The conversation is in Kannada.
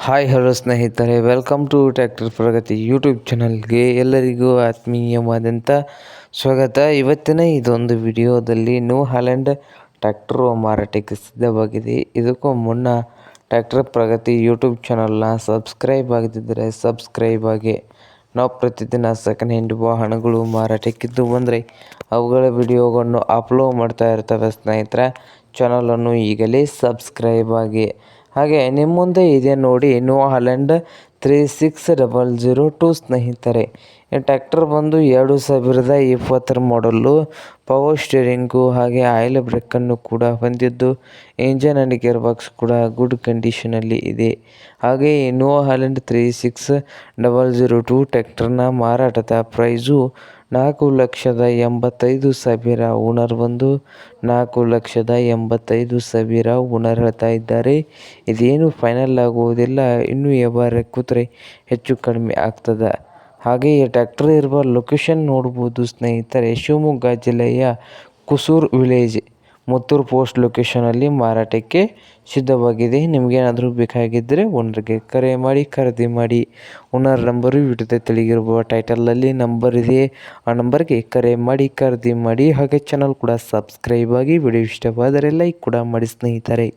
ಹಾಯ್ ಹಲೋ ಸ್ನೇಹಿತರೆ, welcome to tractor Pragati YouTube ಚಾನಲ್ಗೆ ಎಲ್ಲರಿಗೂ ಆತ್ಮೀಯವಾದಂಥ ಸ್ವಾಗತ. ಇವತ್ತಿನ ಇದೊಂದು ವಿಡಿಯೋದಲ್ಲಿ ನ್ಯೂ ಹಾಲೆಂಡ್ ಟ್ರ್ಯಾಕ್ಟರು ಮಾರಾಟಕ್ಕೆ ಸಿದ್ಧವಾಗಿದೆ. ಇದಕ್ಕೂ ಮುನ್ನ ಟ್ರ್ಯಾಕ್ಟರ್ ಪ್ರಗತಿ ಯೂಟ್ಯೂಬ್ ಚಾನಲ್ನ ಸಬ್ಸ್ಕ್ರೈಬ್ ಆಗದಿದ್ದರೆ ಸಬ್ಸ್ಕ್ರೈಬ್ ಆಗಿ. ನಾವು ಪ್ರತಿದಿನ ಸೆಕೆಂಡ್ ಹ್ಯಾಂಡ್ ವಾಹನಗಳು ಮಾರಾಟಕ್ಕಿದ್ದು ಬಂದರೆ ಅವುಗಳ ವಿಡಿಯೋಗಳನ್ನು ಅಪ್ಲೋಡ್ ಮಾಡ್ತಾ ಇರ್ತವೆ ಸ್ನೇಹಿತರೆ. ಚಾನಲನ್ನು ಈಗಲೇ ಸಬ್ಸ್ಕ್ರೈಬ್ ಆಗಿ. ಹಾಗೆ ನಿಮ್ಮ ಮುಂದೆ ಇದೆ ನೋಡಿ ನ್ಯೂ ಹಾಲೆಂಡ್ 3600 ಸ್ನೇಹಿತರೆ. ಈ ಟ್ರ್ಯಾಕ್ಟರ್ ಬಂದು 2020 ಮಾಡಲ್ಲು. ಪವರ್ ಸ್ಟೀರಿಂಗು ಹಾಗೆ ಆಯಿಲ್ ಬ್ರೇಕನ್ನು ಕೂಡ ಹೊಂದಿದ್ದು, ಇಂಜನ್ ಆ್ಯಂಡ್ ಗೇರ್ ಬಾಕ್ಸ್ ಕೂಡ ಗುಡ್ ಕಂಡೀಷನಲ್ಲಿ ಇದೆ. ಹಾಗೆ ಈ ನ್ಯೂ ಹಾಲೆಂಡ್ 3600 ಟ್ರ್ಯಾಕ್ಟರ್ನ ಮಾರಾಟದ ಪ್ರೈಸು 4,85,000. ಓನರ್ ಬಂದು 4,85,000 ಓನರ್ ಹೇಳ್ತಾ ಇದ್ದಾರೆ. ಇದೇನು ಫೈನಲ್ ಆಗುವುದಿಲ್ಲ, ಇನ್ನೂ ವ್ಯವಹಾರ ಕೂತ್ರೆ ಹೆಚ್ಚು ಕಡಿಮೆ ಆಗ್ತದೆ. ಹಾಗೆ ಈ ಟ್ರ್ಯಾಕ್ಟರ್ ಇರುವ ಲೊಕೇಶನ್ ನೋಡ್ಬೋದು ಸ್ನೇಹಿತರೆ. ಶಿವಮೊಗ್ಗ ಜಿಲ್ಲೆಯ ಕುಸೂರು ವಿಲೇಜ್ ಮುತ್ತೂರು ಪೋಸ್ಟ್ ಲೊಕೇಶನಲ್ಲಿ ಮಾರಾಟಕ್ಕೆ ಸಿದ್ಧವಾಗಿದೆ. ನಿಮಗೇನಾದರೂ ಬೇಕಾಗಿದ್ದರೆ ಓನರ್ಗೆ ಕರೆ ಮಾಡಿ ಖರೀದಿ ಮಾಡಿ. ಓನರ್ ನಂಬರು ವಿಡಿಯೋದ ತೆಳಗಿರುವ ಟೈಟಲಲ್ಲಿ ನಂಬರ್ ಇದೆ, ಆ ನಂಬರ್ಗೆ ಕರೆ ಮಾಡಿ ಖರೀದಿ ಮಾಡಿ. ಹಾಗೆ ಚಾನಲ್ ಕೂಡ ಸಬ್ಸ್ಕ್ರೈಬ್ ಆಗಿ. ವಿಡಿಯೋ ಇಷ್ಟವಾದರೆ ಲೈಕ್ ಕೂಡ ಮಾಡಿ ಸ್ನೇಹಿತರೆ.